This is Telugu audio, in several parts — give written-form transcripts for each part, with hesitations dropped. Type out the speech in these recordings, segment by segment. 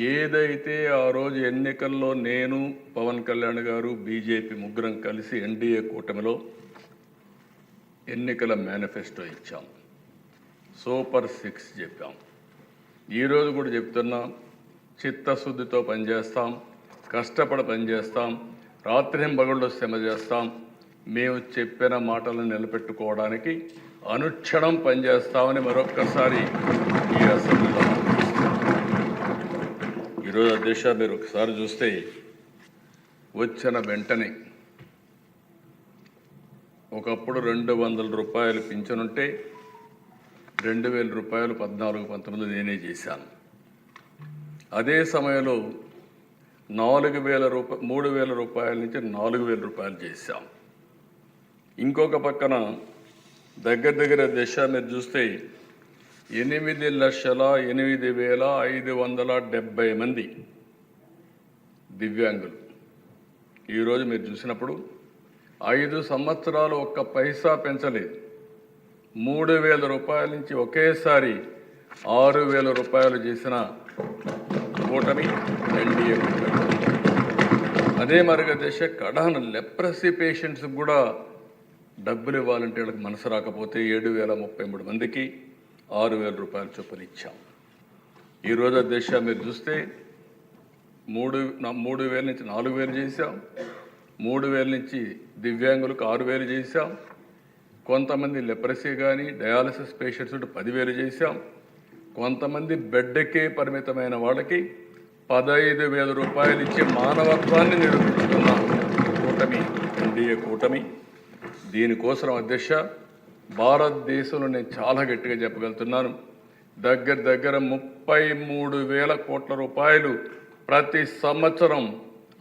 ఏదైతే ఆ రోజు ఎన్నికల్లో నేను పవన్ కళ్యాణ్ గారు బీజేపీ ముగ్గురం కలిసి ఎన్డీఏ కూటమిలో ఎన్నికల మేనిఫెస్టో ఇచ్చాం. సూపర్ 6 చెప్పాం. ఈరోజు కూడా చెప్తున్నాం, చిత్తశుద్ధితో పనిచేస్తాం, కష్టపడి పనిచేస్తాం, రాత్రింబగళ్ళు శ్రమ చేస్తాం. మేము చెప్పిన మాటలను నిలబెట్టుకోవడానికి అనుక్షణం పనిచేస్తామని మరొక్కసారి ఈ అసెంబ్లీలో ఈరోజు అధ్యక్ష మీరు ఒకసారి చూస్తే వచ్చిన వెంటనే ఒకప్పుడు 200 రూపాయలు పింఛనుంటే 2000 రూపాయలు 14-19 నేనే చేశాను. అదే సమయంలో 3000 రూపాయల నుంచి 4000 రూపాయలు చేశాం. ఇంకొక పక్కన దగ్గర దశ మీరు చూస్తే 8,08,570 మంది దివ్యాంగులు. ఈరోజు మీరు చూసినప్పుడు 5 సంవత్సరాలు ఒక్క పైసా పెంచలేదు. 3,000 రూపాయల నుంచి ఒకేసారి 6,000 రూపాయలు చేసిన కూటమి ఎన్డీఏ కూటమి. అదే మరుగ దశ కడాన లెప్రసీ పేషెంట్స్కి కూడా డబ్బులు ఇవ్వాలంటే వాళ్ళకి మనసు రాకపోతే 7,033 మందికి 6,000 రూపాయల చొప్పున ఇచ్చాం. ఈరోజు దశ మీరు చూస్తే 3,000 నుంచి 4,000 చేశాం. 3,000 నుంచి దివ్యాంగులకు 6,000 చేశాం. కొంతమంది లెప్రసీ కానీ డయాలసిస్ పేషెంట్స్ 10,000 చేశాం. కొంతమంది బెడ్కే పరిమితమైన వాళ్ళకి 15,000 రూపాయలు ఇచ్చి మానవత్వాన్ని నిరూపించుకున్న కూటమి ఎన్డీఏ కూటమి. దీనికోసం అధ్యక్ష భారతదేశంలో నేను చాలా గట్టిగా చెప్పగలుగుతున్నాను, దగ్గర 33,000 కోట్ల రూపాయలు ప్రతి సంవత్సరం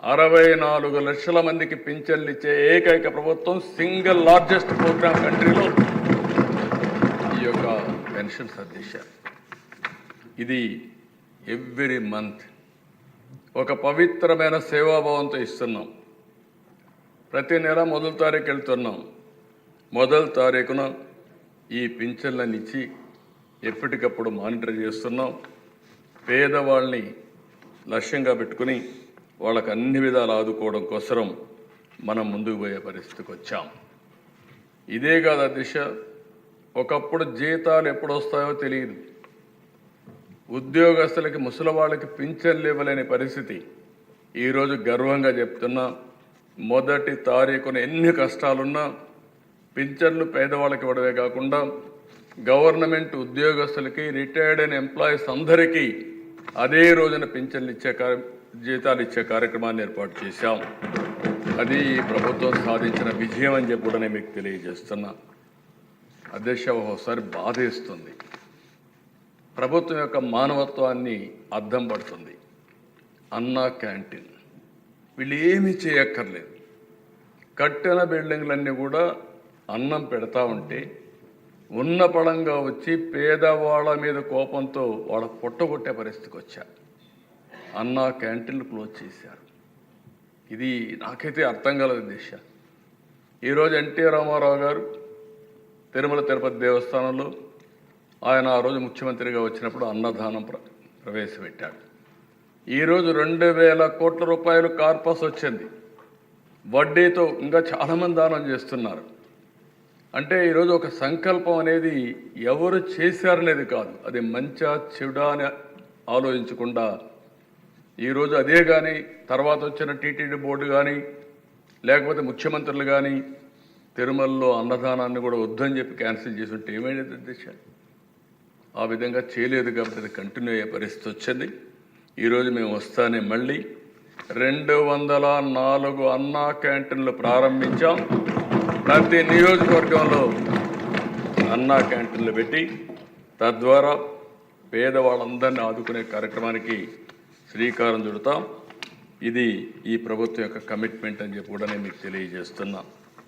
64 లక్షల మందికి పింఛన్లు ఇచ్చే ఏకైక ప్రభుత్వం, సింగిల్ లార్జెస్ట్ ప్రోగ్రామ్ కంట్రీలో ఈ యొక్క పెన్షన్స్ అధ్యక్ష. ఇది ఎవ్రీ మంత్ ఒక పవిత్రమైన సేవాభావంతో ఇస్తున్నాం. ప్రతి నెల మొదటి తారీఖు వెళ్తున్నాం. మొదటి తారీఖున ఈ పింఛన్లను ఇచ్చి ఎప్పటికప్పుడు మానిటర్ చేస్తున్నాం. పేదవాళ్ళని లక్ష్యంగా పెట్టుకుని వాళ్ళకు అన్ని విధాలు ఆదుకోవడం కోసం మనం ముందుకు పోయే పరిస్థితికి వచ్చాం. ఇదే కాదు దిశ, ఒకప్పుడు జీతాలు ఎప్పుడు వస్తాయో తెలియదు. ఉద్యోగస్తులకి ముసలి వాళ్ళకి పింఛన్లు ఇవ్వలేని పరిస్థితి. ఈరోజు గర్వంగా చెప్తున్నా, మొదటి తారీఖున ఎన్ని కష్టాలున్నా పింఛన్లు పేదవాళ్ళకి ఇవ్వడమే కాకుండా గవర్నమెంట్ ఉద్యోగస్తులకి, రిటైర్డ్ అయిన ఎంప్లాయీస్ అందరికీ అదే రోజున పింఛన్లు జీతాలు ఇచ్చే కార్యక్రమాన్ని ఏర్పాటు చేశాం. అది ఈ ప్రభుత్వం సాధించిన విజయం అని చెప్పి కూడా నేను మీకు తెలియజేస్తున్నా. అధ్యక్ష ఒకసారి బాధేస్తుంది, ప్రభుత్వం యొక్క మానవత్వాన్ని అద్దం పడుతుంది. అన్నా క్యాంటీన్ వీళ్ళు ఏమీ చేయక్కర్లేదు. కట్టిన బిల్డింగ్లన్నీ కూడా అన్నం పెడతా ఉంటే ఉన్న పడంగా వచ్చి పేదవాళ్ళ మీద కోపంతో వాళ్ళ పొట్టగొట్టే పరిస్థితికి వచ్చారు. అన్నా క్యాంటీన్లు క్లోజ్ చేశారు. ఇది నాకైతే అర్థం కలదు దిశ. ఈరోజు ఎన్టీ రామారావు గారు తిరుమల తిరుపతి దేవస్థానంలో ఆయన ఆ రోజు ముఖ్యమంత్రిగా వచ్చినప్పుడు అన్నదానం ప్రవేశపెట్టాడు. ఈరోజు 2,000 కోట్ల రూపాయలు కార్పస్ వచ్చింది. వడ్డీతో ఇంకా చాలామంది దానం చేస్తున్నారు. అంటే ఈరోజు ఒక సంకల్పం అనేది ఎవరు చేశారనేది కాదు, అది మంచా చెడా అని ఆలోచించకుండా ఈరోజు అదే కానీ తర్వాత వచ్చిన టీటీడీ బోర్డు కానీ లేకపోతే ముఖ్యమంత్రులు కానీ తిరుమలలో అన్నదానాన్ని కూడా వద్దని చెప్పి క్యాన్సిల్ చేసి ఉంటే ఏమైంది అధ్యక్ష? ఆ విధంగా చేయలేదు కాబట్టి అది కంటిన్యూ అయ్యే పరిస్థితి వచ్చింది. ఈరోజు మేము వస్తానే మళ్ళీ 204 అన్నా క్యాంటీన్లు ప్రారంభించాం. ప్రతి నియోజకవర్గంలో అన్నా క్యాంటీన్లు పెట్టి తద్వారా పేదవాళ్ళందరినీ ఆదుకునే కార్యక్రమానికి శ్రీకారం చుడతాం. ఇది ఈ ప్రభుత్వం యొక్క కమిట్మెంట్ అని చెప్పి కూడా నేను మీకు తెలియజేస్తున్నా.